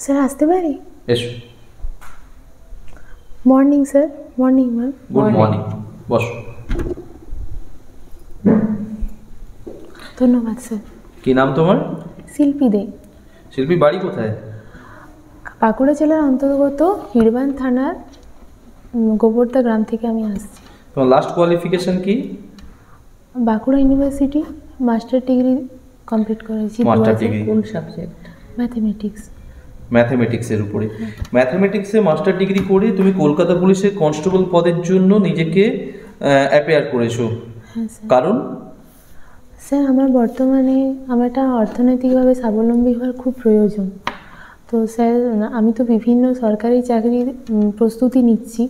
Sir আসতে পারি? এসো। Morning sir. Morning ma'am. Good morning, বসো। ধন্যবাদ স্যার। কি নাম তোমার? শিল্পী দে। শিল্পী, বাড়ি কোথায়? বাঁকুড়া জেলার অন্তর্গত হিড়বান থানার গোবরদা গ্রাম থেকে আমি আসছি। তোমার লাস্ট কোয়ালিফিকেশন কি? Bankura university master degree complete করেছি। মাস্টার ডিগ্রি কোন সাবজেক্ট? ম্যাথমেটিক্স। ম্যাথমেটিক্সের উপরে। ম্যাথমেটিক্সে মাস্টার ডিগ্রি করে তুমি কলকাতা পুলিশের কনস্টেবল পদের জন্য নিজেকে অ্যাপিয়ার করেছো। হ্যাঁ স্যার। কারণ? স্যার আমার বর্তমানে আমার একটা অর্থনৈতিকভাবে স্বাবলম্বী হওয়ার খুব প্রয়োজন। তো স্যার আমি তো বিভিন্ন সরকারি চাকরির প্রস্তুতি নিচ্ছি।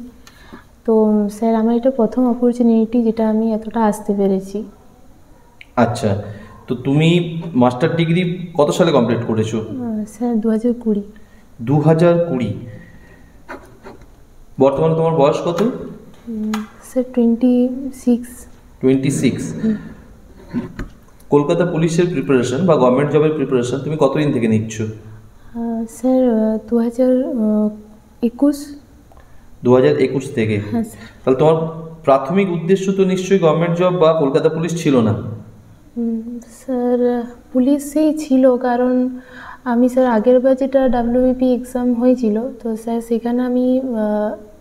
তো স্যার আমার এটা প্রথম অপরচুনিটি যেটা আমি এতটা আসতে পেরেছি। আচ্ছা, তো তুমি মাস্টার ডিগ্রি কত সালে কমপ্লিট করেছো? স্যার 2020। 2020। বর্তমানে তোমার বয়স কত? স্যার 26। 26। কলকাতা পুলিশের প্রিপারেশন বা গভর্নমেন্ট জবের প্রিপারেশন তুমি কতদিন থেকে নিচ্ছ? স্যার 2021। 2021 থেকে? হ্যাঁ স্যার। তাহলে তোমার প্রাথমিক উদ্দেশ্য তো নিশ্চয়ই গভর্নমেন্ট জব বা কলকাতা পুলিশ ছিল না? স্যার পুলিশেই ছিল, কারণ আমি স্যার আগের বার যেটা WBP এক্সাম হয়েছিল, তো স্যার সেখানে আমি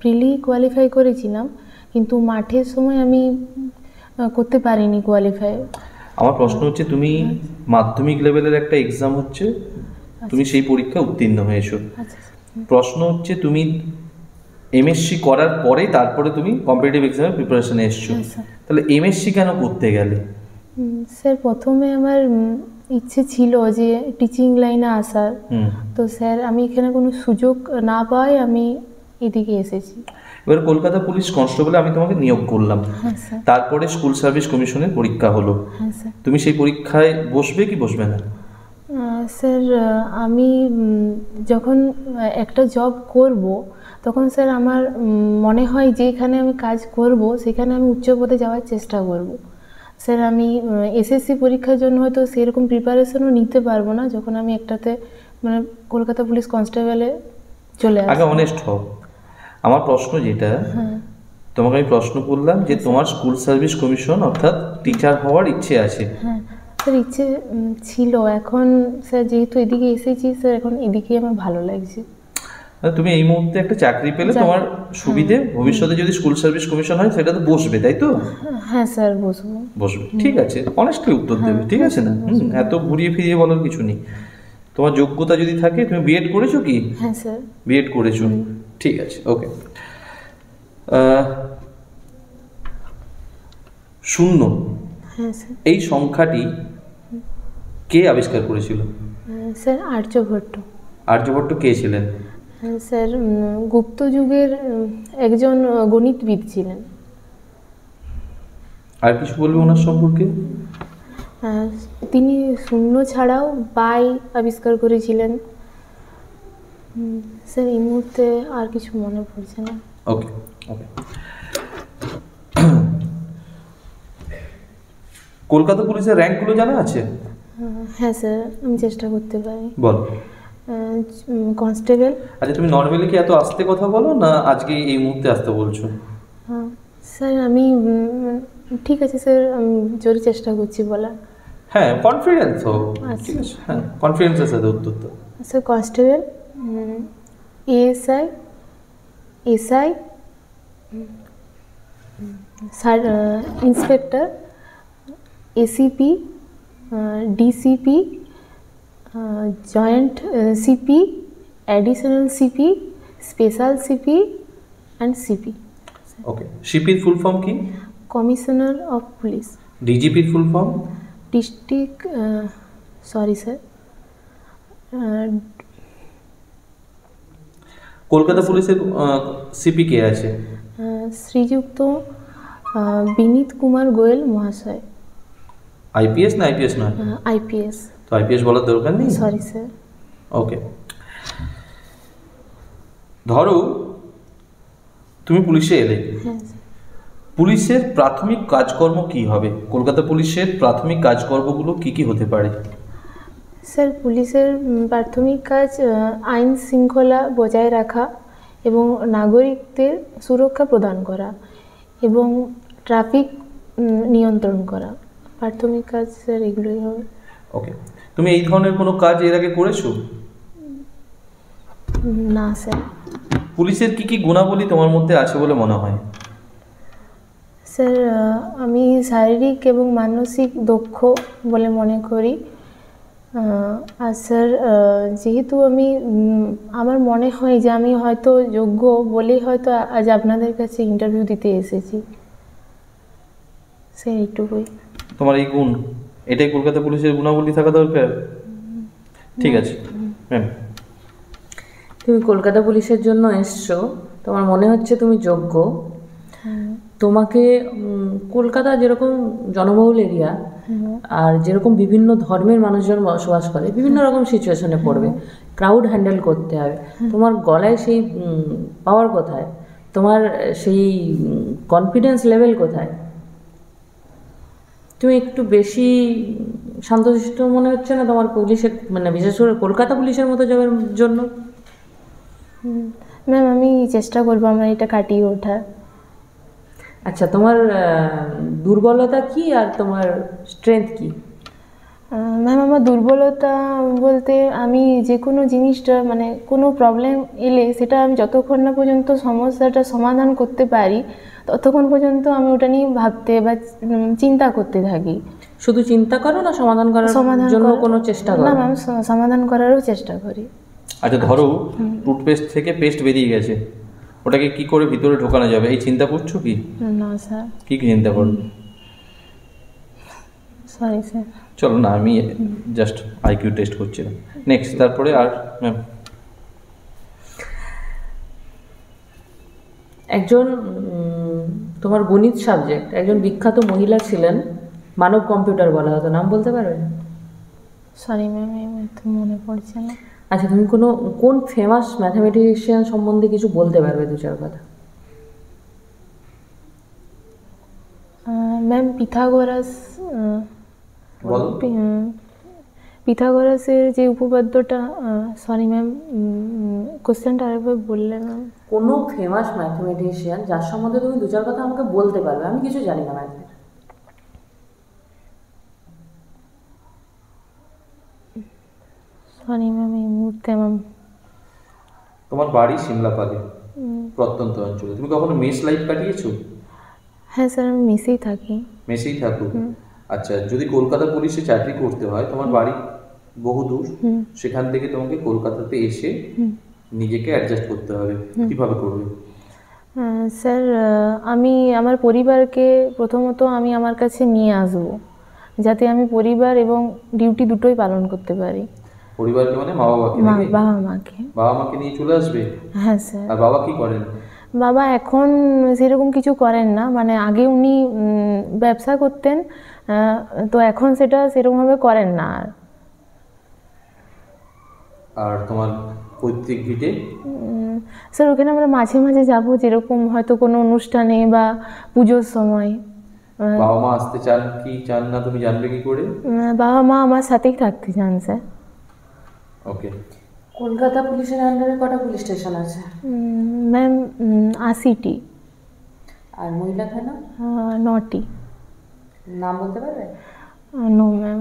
প্রিলি কোয়ালিফাই করেছিলাম, কিন্তু মাঠের সময় আমি করতে পারিনি কোয়ালিফাই। আমার প্রশ্ন হচ্ছে, তুমি মাধ্যমিক লেভেলের একটা এক্সাম হচ্ছে, তুমি সেই পরীক্ষা উত্তীর্ণ হয়েছো। আচ্ছা। প্রশ্ন হচ্ছে তুমি MSc করার পরে তারপরে তুমি কম্পিটিটিভ এক্সামের প্রিপারেশনে এসছো, তাহলে MSc কেন করতে গেলে? স্যার প্রথমে আমার ইচ্ছে ছিল যে টিচিং লাইনে আসার। তো স্যার আমি এখানে কোনো সুযোগ না পাই আমি এদিকে এসেছি। এবার কলকাতা পুলিশ কনস্টেবলে আমি তোমাকে নিয়োগ করলাম, তারপরে স্কুল সার্ভিস কমিশনের পরীক্ষা হলো। হ্যাঁ স্যার। তুমি সেই পরীক্ষায় বসবে কি বসবে না? স্যার আমি যখন একটা জব করব তখন স্যার আমার মনে হয় যে এখানে আমি কাজ করব সেখানে আমি উচ্চ পদে যাওয়ার চেষ্টা করব। স্যার আমি SSC পরীক্ষার জন্য হয়তো সেরকম প্রিপারেশনও নিতে পারবো না যখন আমি একটাতে মানে কলকাতা পুলিশ কনস্টেবলে চলে আসবো। আগে অনেস্ট হও। আমার প্রশ্ন যেটা, তোমাকে আমি প্রশ্ন করলাম যে তোমার স্কুল সার্ভিস কমিশন অর্থাৎ টিচার হওয়ার ইচ্ছে আছে। হ্যাঁ স্যার ইচ্ছে ছিল, এখন স্যার যেহেতু এদিকে এসেছি স্যার এখন এদিকেই আমার ভালো লাগছে। তুমি এই মুহূর্তে একটা চাকরি পেলে তোমার সুবিধে, ভবিষ্যতে যদি স্কুল সার্ভিস কমিশন হয় সেটা তো বসবে, তাই তো? হ্যাঁ স্যার বসবো। বসবে, ঠিক আছে, অনেস্টলি উত্তর দেবে, ঠিক আছে না? এত ঘুরিয়ে ফিরিয়ে বলার কিছু নেই। তোমার যোগ্যতা যদি থাকে, তুমি বিএড করেছো কি? হ্যাঁ স্যার। বিএড করেছো, ঠিক আছে, ওকে। শূন্য, হ্যাঁ স্যার। এই সংখ্যাটি কে আবিষ্কার করেছিল? স্যার আর্যভট্ট। আর্যভট্ট কে ছিলেন? স্যার গুপ্ত যুগের একজন গণিতবিদ ছিলেন। আর কিছু বলবে ওনার সম্পর্কে? তিনি শূন্য ছাড়াও বাই আবিষ্কার করেছিলেন। স্যার এই মুহূর্তে আর কিছু মনে পড়ছে না। ওকে ওকে। কলকাতা পুলিশের র্যাঙ্কগুলো জানা আছে? হ্যাঁ স্যার আমি চেষ্টা করতে পারি। বল। কনস্টেবল। আচ্ছা, তুমি নর্মালি কি এত আস্তে কথা বলো না আজকে এই মুহূর্তে আসতে বলছো? স্যার আমি ঠিক আছে স্যার, আমি জোরে চেষ্টা করছি বলার। হ্যাঁ, কনফিডেন্স হোক, ঠিক আছে, হ্যাঁ কনফিডেন্সের সাথে উত্তর দাও। Sir constable, ASI, SI, sir inspector, ACP, DCP, joint CP, additional CP, special CP and CP। Okay, সিপির ফুল ফর্ম কি? Commissioner of police. ডিজিপির full form? District, sorry sir, Kolkata পুলিশের সিপি কে আছে? শ্রীযুক্ত বিনীত কুমার গোয়েল মহাশয়। আইপিএস না আইপিএস নয়? IPS। তো আইপিএস বলার দরকার নেই, সরি স্যার। ওকে। ধরো তুমি পুলিশে এলে, হ্যাঁ। পুলিশের প্রাথমিক কাজকর্ম কি হবে? কলকাতা পুলিশের প্রাথমিক কাজকর্মগুলো কি কি হতে পারে? স্যার পুলিশের প্রাথমিক কাজ আইন শৃঙ্খলা বজায় রাখা এবং নাগরিকদের সুরক্ষা প্রদান করা এবং ট্রাফিক নিয়ন্ত্রণ করা। প্রাথমিক কাজ স্যার এগুলোই হবে। ওকে, তুমি এই ধরনের কোনো কাজ এর আগে করেছো? না স্যার। পুলিশের কি কি গুণাবলী তোমার মধ্যে আছে বলে মনে হয়? স্যার আমি শারীরিক এবং মানসিক দক্ষ বলে মনে করি। আর স্যার যেহেতু আমি আমার মনে হয় যে আমি হয়তো যোগ্য বলেই হয়তো আজ আপনাদের কাছে ইন্টারভিউ দিতে এসেছি স্যার, এইটুকুই। তোমার এই গুণ, এটাই কলকাতা পুলিশের গুণাবলী থাকা দরকার। ঠিক আছে ম্যাম। তুমি কলকাতা পুলিশের জন্য এসছো, তোমার মনে হচ্ছে তুমি যোগ্য। তোমাকে কলকাতা যেরকম জনবহুল এরিয়া আর যেরকম বিভিন্ন ধর্মের মানুষজন বসবাস করে, বিভিন্ন রকম সিচুয়েশনে পড়বে, ক্রাউড হ্যান্ডেল করতে হবে। তোমার গলায় সেই পাওয়ার কোথায়? তোমার সেই কনফিডেন্স লেভেল কোথায়? তুমি একটু বেশি শান্তশিষ্ট মনে হচ্ছে না তোমার পুলিশের, মানে বিশেষ করে কলকাতা পুলিশের মতো জবের জন্য? ম্যাম আমি চেষ্টা করবো আমার এটা কাটিয়ে ওঠার। আচ্ছা, তোমার দুর্বলতা কি আর তোমার স্ট্রেংথ কি? ম্যাম আমার দুর্বলতা বলতে আমি যে কোনো জিনিসটা মানে কোনো প্রবলেম এলে সেটা আমি যতক্ষণ না পর্যন্ত সমস্যাটা সমাধান করতে পারি ততক্ষণ পর্যন্ত আমি ওটা নিয়ে ভাবতে বা চিন্তা করতে থাকি। শুধু চিন্তা করো না সমাধান করার জন্য কোনো চেষ্টা করো? না ম্যাম, সমাধান করারও চেষ্টা করি। আচ্ছা ধরো টুথপেস্ট থেকে পেস্ট বেরিয়ে গেছে, ওটাকে কি করে ভিতরে ঢোকানো যাবে এই চিন্তা করছো কি? না স্যার। কি চিন্তা করবে? Sorry sir. চলো না, আমি জাস্ট আইকিউ টেস্ট করছিলাম। নেক্সট, তারপরে আর ম্যাম? একজন তোমার গণিত সাবজেক্ট একজন বিখ্যাত মহিলা ছিলেন, মানব কম্পিউটার বলা হতো, নাম বলতে পারবে? সরি ম্যাম, এই তো মনে পড়ছে না। আচ্ছা, তুমি কোন ফেমাস ম্যাথামেটিশিয়ান সম্বন্ধে কিছু বলতে পারবে, দু চার কথা? ম্যাম পিথাগোরাস, বলো। পিথাগোরাসের যে উপপাদ্যটা, সরি ম্যাম কোশ্চেনটা আরেকবার বললে ম্যাম। কোনো ফেমাস ম্যাথমেটিশিয়ান যার সম্বন্ধে তুমি দু চার কথা আমাকে বলতে পারবে, আমি কিছু জানি না ম্যাথের। সরি ম্যাম এই মুহূর্তে ম্যাম। তোমার বাড়ি সিমলাপালে, প্রত্যন্ত অঞ্চলে। তুমি কখনো মেস লাইফ কাটিয়েছো? হ্যাঁ স্যার, আমি মেসেই থাকি। মেসেই থাকো? আচ্ছা, যদি কলকাতা পুলিশে চাকরি করতে হয়, তোমার বাড়ি বহুদূর, সেখান থেকে তোমাকে কলকাতাতে এসে নিজেকে অ্যাডজাস্ট করতে হবে, কিভাবে করবে? স্যার আমি আমার পরিবারকে প্রথমত আমি আমার কাছে নিয়ে আসব, যাতে আমি পরিবার এবং ডিউটি দুটোই পালন করতে পারি। পরিবারকে মানে মা বাবাকে? বাবা মাকে। বাবা মাকে নিয়ে চলে আসবে? হ্যাঁ স্যার। আর বাবা কি করেন? বাবা এখন সেরকম কিছু করেন না, মানে আগে উনি ব্যবসা করতেন, তো এখন সেটা সেরকমভাবে করেন না। আর তোমার পৈতৃক ভিটে? স্যার ওখানে আমরা মাঝে মাঝে যাব, যেরকম হয়তো কোনো অনুষ্ঠানে বা পুজোর সময়। বাবা মা আসতে চান কি চান না তুমি জানবে কি করে? বাবা মা আমার সাথেই থাকতে চান স্যার। ওকে। কলকাতা পুলিশের আন্ডারে কটা পুলিশ স্টেশন আছে? ম্যাম 80টি। আর মহিলা থানা? 9টি। নাম বলতে পারবে? No ma'am.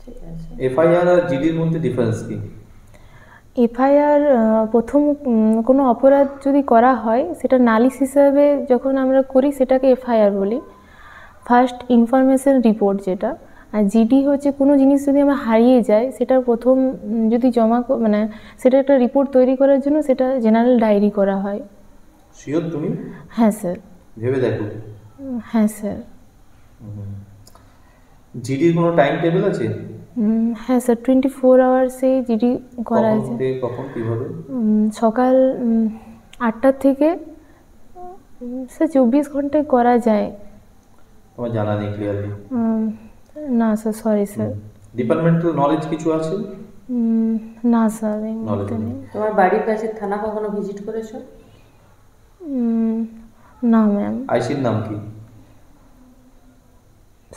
ঠিক আছে। এফআইআর আর জিডির মধ্যে ডিফারেন্স কি? এফআইআর প্রথম কোনো অপরাধ যদি করা হয় সেটা নালিশ হিসাবে যখন আমরা করি সেটাকে এফআইআর বলি, ফার্স্ট ইনফরমেশন রিপোর্ট যেটা। আর জিডি হচ্ছে কোনো জিনিস যদি আমার হারিয়ে যায় সেটা প্রথম যদি মানে সেটা একটা রিপোর্ট তৈরি করার জন্য সেটা জেনারেল ডায়েরি করা হয়। শিওর তুমি? হ্যাঁ স্যার। ভেবে দেখো। হ্যাঁ স্যার। জিডির কোনো টাইম টেবিল আছে? হ্যাঁ স্যার, 24 আওয়ার্সে জিডি করা যায়। কখন কীভাবে? সকাল 8টা থেকে স্যার 24 ঘন্টায় করা যায়। তোমার জানা নেই ক্লিয়ারলি? না sir, sorry sir. Departmental knowledge কিছু আছে? না স্যার, এই মুহূর্তে নেই। তোমার বাড়ির কাছে থানা কখনো ভিজিট করেছো? না ম্যাম। আইসির নাম কি?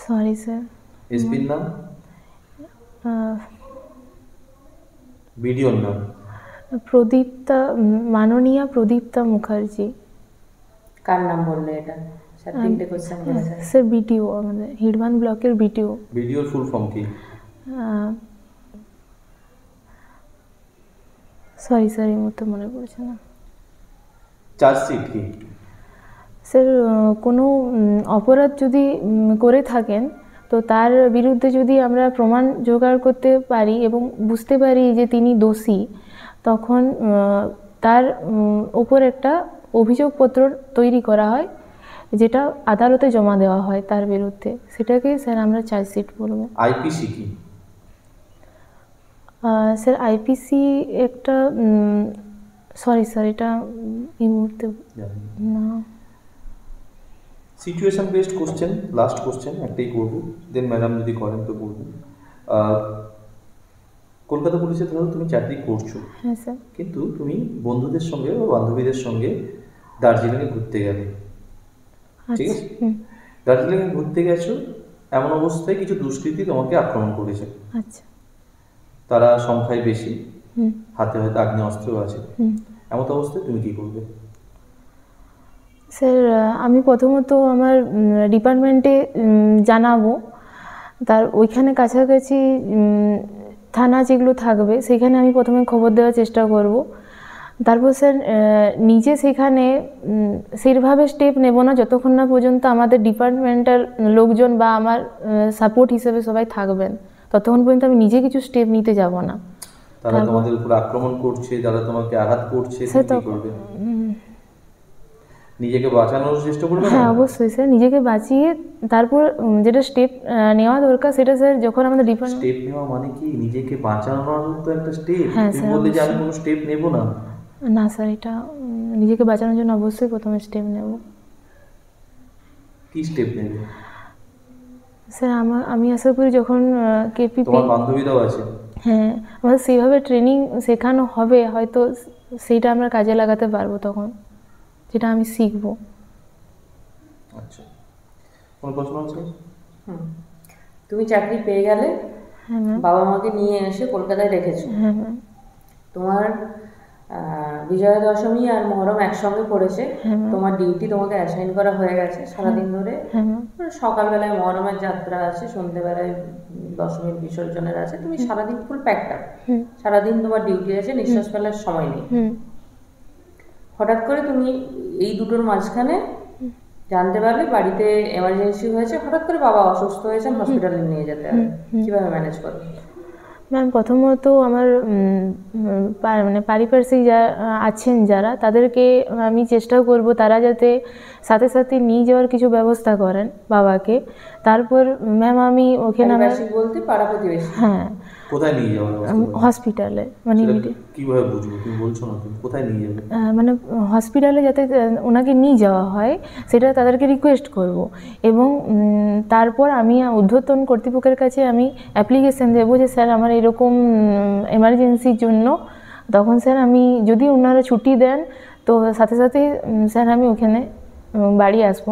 Sorry sir. এসপির নাম? ভিডিওর নাম? প্রদীপ্তা, মাননীয়া প্রদীপ্তা মুখার্জি। কার নাম বললে এটা? স্যার তিনটে কোশ্চেন বলেছে। স্যার বিটিও, আমাদের হিডমান ব্লকের বিটিও। ভিডিওর ফুল ফর্ম কি? সরি স্যার, এই মুহূর্তে মনে পড়ছে না। চার্জশিট কি? স্যার কোনো অপরাধ যদি করে থাকেন, তো তার বিরুদ্ধে যদি আমরা প্রমাণ জোগাড় করতে পারি এবং বুঝতে পারি যে তিনি দোষী, তখন তার ওপর একটা অভিযোগপত্র তৈরি করা হয়, যেটা আদালতে জমা দেওয়া হয় তার বিরুদ্ধে। সেটাকে স্যার আমরা চার্জশিট বলবো। আইপিসি কি? স্যার আইপিসি একটা, সরি স্যার, এটা এই মুহূর্তে না। Situation based question, last question একটাই করবো, দেন ম্যাডাম যদি করেন তো বলবেন। কলকাতা পুলিশে ধরো তুমি চাকরি করছো, হ্যাঁ স্যার। কিন্তু তুমি বন্ধুদের সঙ্গে বা বান্ধবীদের সঙ্গে দার্জিলিংয়ে ঘুরতে গেলে, ঠিক আছে? দার্জিলিংয়ে ঘুরতে গেছো, এমন অবস্থায় কিছু দুষ্কৃতী তোমাকে আক্রমণ করেছে। আচ্ছা। তারা সংখ্যায় বেশি, হাতে হয়তো আগ্নেয়াস্ত্র আছে। এমন অবস্থায় তুমি কি করবে? স্যার আমি প্রথমত আমার ডিপার্টমেন্টে জানাবো, তার ওইখানে কাছাকাছি থানা যেগুলো থাকবে সেখানে আমি প্রথমে খবর দেওয়ার চেষ্টা করব। তারপর স্যার নিজে সেখানে সেইভাবে স্টেপ নেব না যতক্ষণ না পর্যন্ত আমাদের ডিপার্টমেন্টের লোকজন বা আমার সাপোর্ট হিসেবে সবাই থাকবেন, ততক্ষণ পর্যন্ত আমি নিজে কিছু স্টেপ নিতে যাব না। তারা তোমাদের উপর আক্রমণ করছে, যারা তোমাকে আঘাত করছে, তুমি কি করবে? নিজেকে বাঁচানোর চেষ্টা করবে? হ্যাঁ অবশ্যই স্যার, নিজেকে বাঁচিয়ে তারপর যেটা স্টেপ নেওয়া দরকার সেটা স্যার যখন আমাদের ডিপার্টমেন্ট। স্টেপ নেওয়া মানে কি? নিজেকে বাঁচানোর তো একটা স্টেপ। হ্যাঁ তুমি স্যার, বললে যে আমি কোনো স্টেপ নেব না। না স্যার, এটা নিজেকে বাঁচানোর জন্য অবশ্যই প্রথমে স্টেপ নেব। কি স্টেপ নেবে? স্যার আমি আশা করি যখন কেপিপি, তোমার বান্ধবীরাও আছে, হ্যাঁ আমাদের সেইভাবে ট্রেনিং শেখানো হবে, হয়তো সেইটা আমরা কাজে লাগাতে পারবো তখন, যেটা আমি শিখব। আচ্ছা, কোনো প্রশ্ন আছে? তুমি চাকরি পেয়ে গেলে, হ্যাঁ ম্যাম। বাবা মাকে নিয়ে এসে কলকাতায় রেখেছো। হ্যাঁ ম্যাম। তোমার বিজয়া দশমী আর মহরম একসঙ্গে পড়েছে। তোমার ডিউটি তোমাকে অ্যাসাইন করা হয়ে গেছে সারাদিন ধরে। সকালবেলায় মহরমের যাত্রা আছে, সন্ধ্যেবেলায় দশমীর বিসর্জনের আছে, তুমি সারাদিন ফুল প্যাকড আপ, সারাদিন তোমার ডিউটি আছে, নিঃশ্বাস ফেলার সময় নেই। হঠাৎ করে তুমি এই দুটোর মাঝখানে জানতে পারলে বাড়িতে এমার্জেন্সি হয়েছে, হঠাৎ করে বাবা অসুস্থ হয়েছেন, হসপিটালে নিয়ে যেতে হবে, কিভাবে ম্যানেজ করবে? ম্যাম প্রথমত আমার মানে পারিপার্শ্বিক যা আছেন যারা, তাদেরকে আমি চেষ্টা করব তারা যাতে সাথে সাথে নিয়ে যাওয়ার কিছু ব্যবস্থা করেন বাবাকে। তারপর ম্যাম আমি ওখানে বলতে পাড়া প্রতিবেশী। হ্যাঁ। কোথায় নিয়ে যাওয়ার? হসপিটালে, মানে কিভাবে বুঝবো? তুমি বলছো না, তুমি কোথায় নিয়ে যাবে? মানে হসপিটালে যাতে ওনাকে নিয়ে যাওয়া হয় সেটা তাদেরকে রিকোয়েস্ট করব। এবং তারপর আমি ঊর্ধ্বতন কর্তৃপক্ষের কাছে আমি অ্যাপ্লিকেশান দেবো যে স্যার আমার এরকম এমার্জেন্সির জন্য। তখন স্যার আমি যদি ওনারা ছুটি দেন তো সাথে সাথে স্যার আমি ওখানে বাড়ি আসবো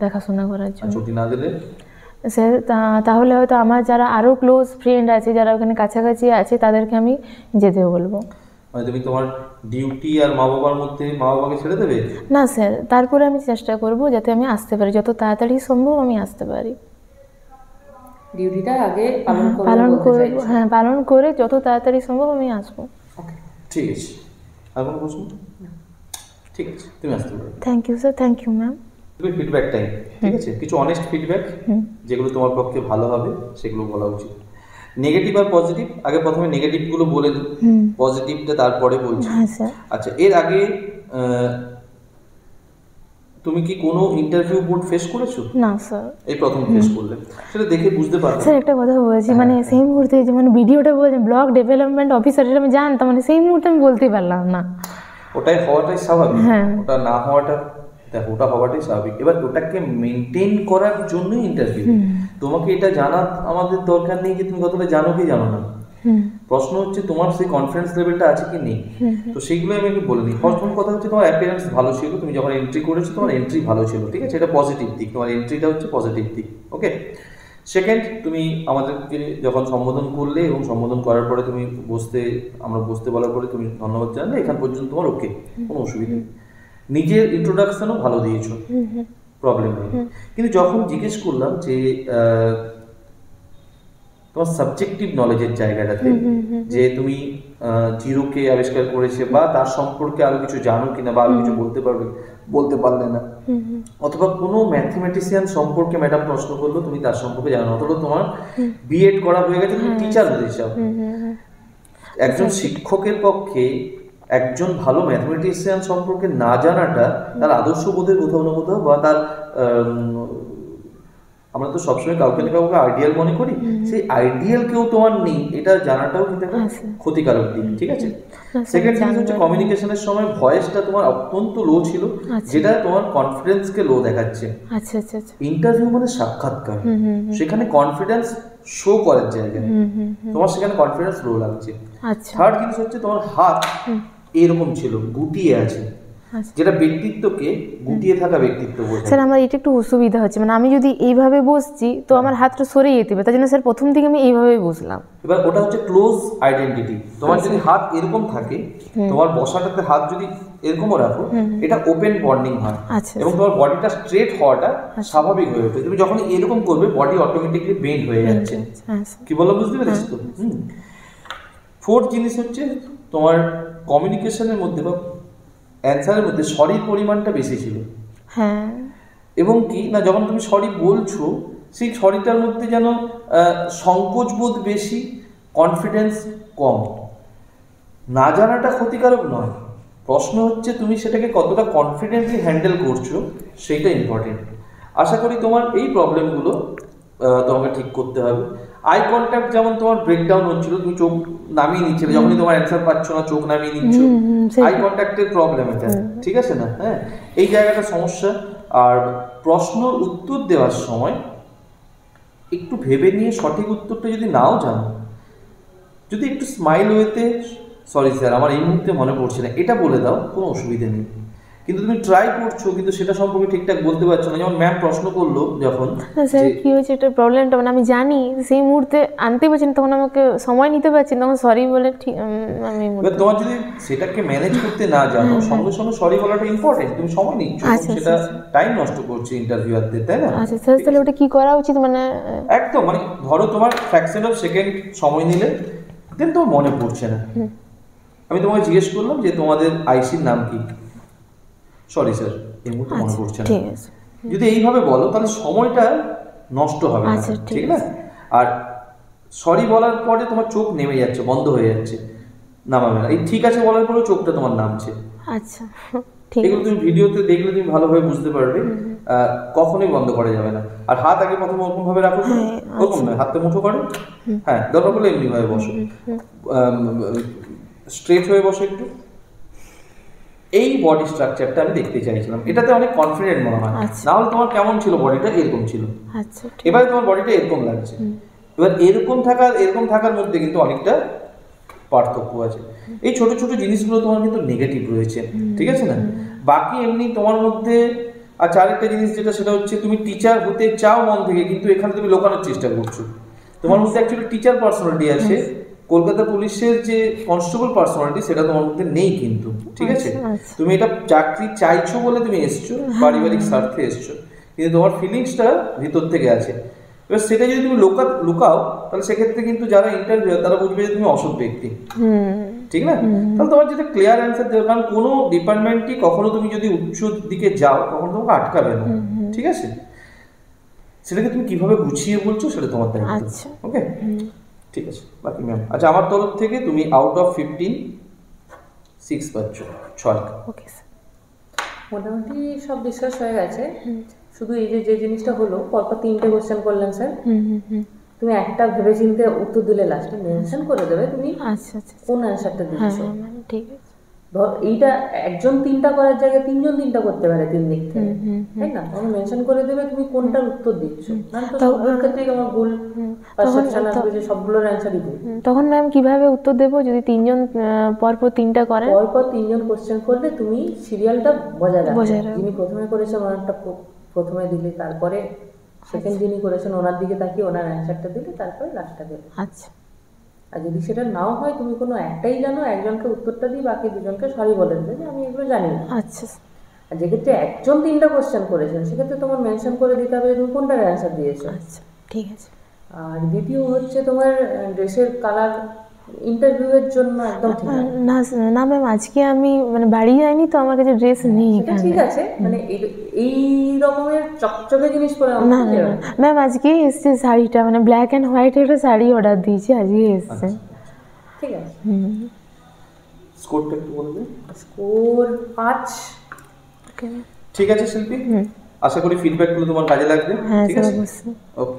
দেখাশোনা করার জন্য। ছুটি না দিলে স্যার তাহলে হয়তো আমার যারা আরও ক্লোজ ফ্রেন্ড আছে, যারা ওখানে কাছাকাছি আছে, তাদেরকে আমি যেতে বলবো। মানে তুমি তোমার ডিউটি আর মা বাবার মধ্যে মা বাবাকে ছেড়ে দেবে? না স্যার, তারপরে আমি চেষ্টা করব যাতে আমি আসতে পারি, যত তাড়াতাড়ি সম্ভব আমি আসতে পারি। ডিউটিটা আগে পালন করব, হ্যাঁ পালন করে যত তাড়াতাড়ি সম্ভব আমি আসবো। ঠিক আছে, আর কোনো প্রশ্ন? ঠিক আছে, তুমি আসতে পারো। Thank you sir, thank you ma'am. তুমি ফিডব্যাক টাইম, ঠিক আছে? কিছু অনেস্ট ফিডব্যাক যেগুলো তোমার পক্ষে ভালো হবে সেগুলো বলা উচিত। নেগেটিভ আর পজিটিভ, আগে প্রথমে নেগেটিভগুলো বলে দিই, পজিটিভটা তারপরে বলছি। হ্যাঁ স্যার। আচ্ছা, এর আগে তুমি কি কোনো ইন্টারভিউ বোর্ড ফেস করেছো? না স্যার। এই প্রথম ফেস করলে, সেটা দেখে বুঝতে পারবে। স্যার একটা কথা বলছি, মানে সেই মুহূর্তে যেমন ভিডিওটা বলছেন ব্লক ডেভেলপমেন্ট অফিসার, এটা আমি জানতাম, মানে সেই মুহূর্তে আমি বলতেই পারলাম না। ওটাই হওয়াটাই স্বাভাবিক। হ্যাঁ। ওটা না হওয়াটা, দেখো ওটা হওয়াটাই স্বাভাবিক। এবার ওটাকে মেনটেন করার জন্যই ইন্টারভিউ। তোমাকে এটা জানা আমাদের দরকার নেই যে তুমি কতটা জানো কি জানো না। প্রশ্ন হচ্ছে তোমার সেই কনফিডেন্স লেভেলটা আছে কি নেই। তো সেইগুলো আমি একটু বলে নিই। প্রথম কথা হচ্ছে তোমার অ্যাপিয়ারেন্স ভালো ছিল, তুমি যখন এন্ট্রি করেছো তোমার এন্ট্রি ভালো ছিল, ঠিক আছে? এটা পজিটিভ দিক, তোমার এন্ট্রিটা হচ্ছে পজিটিভ দিক। ওকে, সেকেন্ড, তুমি আমাদেরকে যখন সম্বোধন করলে এবং সম্বোধন করার পরে তুমি আমরা বসতে বলার পরে তুমি ধন্যবাদ জানালে, এখান পর্যন্ত তোমার ওকে, কোনো অসুবিধা নেই। নিজের ইন্ট্রোডাকশনও ভালো দিয়েছো, প্রবলেম নেই। কিন্তু যখন জিজ্ঞেস করলাম যে তোমার সাবজেক্টিভ নলেজের জায়গাটাতে, যে তুমি জিরোকে আবিষ্কার করেছে বা তার সম্পর্কে আরো কিছু জানো কিনা বা আরো কিছু বলতে পারলে না, অথবা কোনো ম্যাথমেটিশিয়ান সম্পর্কে ম্যাডাম প্রশ্ন করলো, তুমি তার সম্পর্কে জানো, অথবা তোমার বিএড করা হয়ে গেছে, তুমি টিচার হতে চাও। একজন শিক্ষকের পক্ষে একজন ভালো ম্যাথমেটিশিয়ান সম্পর্কে না জানাটা তার আদর্শবোধের কোথাও না কোথাও, বা তার আমরা তো সবসময় কাউকে না কাউকে আইডিয়াল মনে করি, সেই আইডিয়াল কেউ তোমার নেই, এটা জানাটাও কিন্তু একটা ক্ষতিকারক দিক। ঠিক আছে। সেকেন্ড জিনিস হচ্ছে কমিউনিকেশনের সময় ভয়েসটা তোমার অত্যন্ত লো ছিল, যেটা তোমার কনফিডেন্সকে লো দেখাচ্ছে। ইন্টারভিউ মানে সাক্ষাৎকার, সেখানে কনফিডেন্স শো করার জায়গা, তোমার সেখানে কনফিডেন্স লো লাগছে। থার্ড জিনিস হচ্ছে তোমার হাত এরকম ছিল, গুটিয়ে আছে, যেটা ব্যক্তিত্বকে গুটিয়ে থাকা ব্যক্তিত্ব বোঝায়। স্যার আমার এটা একটু অসুবিধা হচ্ছে, মানে আমি যদি এইভাবে বসছি তো আমার হাতটা সরে যেতে হবে, তাই জন্য স্যার প্রথম থেকে আমি এইভাবেই বসলাম। এবার ওটা হচ্ছে ক্লোজ আইডেন্টিটি। তোমার যদি হাত এরকম থাকে, তোমার বসাটাতে হাত যদি এরকমও রাখো, এটা ওপেন বন্ডিং হয় এবং তোমার বডিটা স্ট্রেট হওয়াটা স্বাভাবিক হয়ে ওঠে। তুমি যখন এরকম করবে, বডি অটোমেটিকলি বেন্ড হয়ে যাচ্ছে। কি বললাম বুঝতে পেরেছিস তো? ফোর্থ জিনিস হচ্ছে তোমার কমিউনিকেশনের মধ্যে বা অ্যান্সারের মধ্যে সরির পরিমাণটা বেশি ছিল। হ্যাঁ। এবং কি না, যখন তুমি সরি বলছো, সেই সরিটার মধ্যে যেন সংকোচ বোধ বেশি, কনফিডেন্স কম। না জানাটা ক্ষতিকারক নয়, প্রশ্ন হচ্ছে তুমি সেটাকে কতটা কনফিডেন্টলি হ্যান্ডেল করছো, সেইটা ইম্পর্টেন্ট। আশা করি তোমার এই প্রবলেমগুলো তোমাকে ঠিক করতে হবে। আই কন্ট্যাক্ট যেমন তোমার ব্রেকডাউন হচ্ছিল, তুমি চোখ নামিয়ে নিচ্ছিলে, যখনই তোমার অ্যান্সার পাচ্ছ না চোখ নামিয়ে নিচ্ছ, আই কন্ট্যাক্টের প্রবলেম এটা। ঠিক আছে না? হ্যাঁ, এই জায়গাটা সমস্যা। আর প্রশ্ন উত্তর দেওয়ার সময় একটু ভেবে নিয়ে সঠিক উত্তরটা যদি নাও জানো, যদি একটু স্মাইল ওয়েতে সরি স্যার আমার এই মুহূর্তে মনে পড়ছে না, এটা বলে দাও, কোনো অসুবিধা নেই। কিন্তু তুমি ট্রাই করছো কিন্তু সেটা সম্পর্কে ঠিকঠাক বলতে পারছো না। যেমন ম্যাম প্রশ্ন করলো যখন, স্যার কি হয়েছে এটা প্রবলেমটা, মানে আমি জানি সেই মুহূর্তে আনতে পারছি না, তখন আমাকে সময় নিতে পারছি না, তখন সরি বলে ঠিক আমি। তোমার যদি সেটাকে ম্যানেজ করতে না জানো, সঙ্গে সঙ্গে সরি বলাটা ইম্পর্টেন্ট। তুমি সময় নিচ্ছ, সেটা টাইম নষ্ট করছে ইন্টারভিউয়ারদের, তাই না? আচ্ছা স্যার, তাহলে ওটা কি করা উচিত? মানে একদম, মানে ধরো তোমার ফ্র্যাকশন অফ সেকেন্ড সময় নিলে, দেন তোমার মনে পড়ছে না, আমি তোমাকে জিজ্ঞেস করলাম যে তোমাদের আইসির নাম কি, সরি স্যার এই মুহূর্তে মনে পড়ছে না, যদি এইভাবে বলো তাহলে সময়টা নষ্ট হবে না। ঠিক না? আর সরি বলার পরে তোমার চোখ নেমে যাচ্ছে, বন্ধ হয়ে যাচ্ছে, নামাবে না। এই ঠিক আছে বলার পরেও চোখটা তোমার নামছে। আচ্ছা, এগুলো তুমি ভিডিওতে দেখলে তুমি ভালোভাবে বুঝতে পারবে, কখনোই বন্ধ করা যাবে না। আর হাত আগে প্রথমে ওরকম ভাবে রাখো, ওরকম নয়, হাতটা মুঠো করো, হ্যাঁ দরকার হলে এমনি ভাবে বসো, স্ট্রেট হয়ে বসো একটু। এই বডি স্ট্রাকচারটা আমি দেখতে চাইছিলাম, এটাতে অনেক কনফিডেন্ট মনে হয়। না হলে তোমার কেমন ছিল বডিটা, এরকম ছিল, এবারে তোমার বডিটা এরকম লাগছে। এবার এরকম থাকার মধ্যে কিন্তু অনেকটা পার্থক্য আছে। এই ছোট ছোট জিনিসগুলো তোমার কিন্তু নেগেটিভ রয়েছে, ঠিক আছে না? বাকি এমনি তোমার মধ্যে। আচ্ছা, আরেকটা জিনিস যেটা, সেটা হচ্ছে তুমি টিচার হতে চাও মন থেকে, কিন্তু এখানে তুমি লোকানোর চেষ্টা করছো। তোমার মধ্যে অ্যাকচুয়ালি টিচার পার্সোনালিটি আছে, কলকাতা পুলিশের যে কনস্টেবল পার্সোনালিটি সেটা তোমার মধ্যে নেই কিন্তু। ঠিক আছে, তুমি এটা চাকরি চাইছো বলে তুমি এসছো, পারিবারিক স্বার্থে এসছো, কিন্তু তোমার ফিলিংসটা ভিতর থেকে আছে। এবার সেটা যদি তুমি লুকাও, তাহলে সেক্ষেত্রে কিন্তু যারা ইন্টারভিউ তারা বুঝবে যে তুমি অসৎ ব্যক্তি। ঠিক না? তাহলে তোমার যেটা ক্লিয়ার অ্যান্সার দেবে, কারণ কোনো ডিপার্টমেন্টই কখনো তুমি যদি উচ্চ দিকে যাও কখনো তোমাকে আটকাবে না। ঠিক আছে, সেটাকে তুমি কিভাবে গুছিয়ে বলছো সেটা তোমার দায়িত্ব। ওকে, ঠিক আছে। বাকি ম্যাম, আচ্ছা আমার তরফ থেকে তুমি আউট অফ 15 6 পাচ্ছ, 6। ওকে স্যার, মোটামুটি সব ডিসকাস হয়ে গেছে। শুধু এই যে জিনিসটা হলো, পরপর 3টে কোশ্চেন করলেন স্যার, তুমি একটা ভেবে চিন্তে উত্তর দিলে লাস্টে মেনশন করে দেবে তুমি কোন অ্যান্সারটা দিচ্ছ। ঠিক আছে, ধর এইটা একজন 3টা করার জায়গায় 3জন 3টা করতে পারে 3 দিক থেকে, তাই না? তখন মেনশন করে দেবে তুমি কোনটার উত্তর দিচ্ছ, না তো সবগুলোর ক্ষেত্রেই আমার ভুল পারসেপশন আসবে যে সবগুলোর অ্যান্সারই ভুল। তখন ম্যাম কিভাবে উত্তর দেবো যদি 3জন পরপর 3টা করে? পরপর 3জন কোশ্চেন করলে তুমি সিরিয়ালটা বজায় রাখবে। যিনি প্রথমে করেছে ওনারটা প্রথমে দিলে, তারপরে সেকেন্ড যিনি করেছেন ওনার দিকে তাকিয়ে ওনার অ্যান্সারটা দিলে তারপরে লাস্টটা দেবে। আচ্ছা আর যদি সেটা নাও হয়, তুমি কোনো একটাই জানো, একজনকে উত্তরটা দিই, বাকি দুজনকে সরি বলে দেবে যে আমি এগুলো জানি না। আচ্ছা আর যেক্ষেত্রে একজন 3টা কোশ্চেন করেছেন, সেক্ষেত্রে তোমার মেনশন করে দিতে হবে যে তুমি কোনটার অ্যান্সার দিয়েছো। আচ্ছা ঠিক আছে। আর দ্বিতীয় হচ্ছে তোমার ড্রেসের কালার ইন্টারভিউয়ের জন্য একদম ঠিক আছে। না না ম্যাম, আজকে আমি মানে বাড়ি যাইনি তো, আমার কাছে ড্রেস নেই সেটা এখানে। ঠিক আছে, মানে এই রকমের চকচকে জিনিস পরে না না ম্যাম, আজকেই এসছে শাড়িটা, মানে ব্ল্যাক অ্যান্ড হোয়াইট একটা শাড়ি অর্ডার দিয়েছি, আজকে এসছে। ঠিক আছে। স্কোরটা একটু বলে দিন। স্কোর 5। ওকে ঠিক আছে শিল্পী, আশা করি ফিডব্যাকগুলো তোমার কাজে লাগবে। হ্যাঁ ঠিক স্যার আছে, অবশ্যই। ওকে।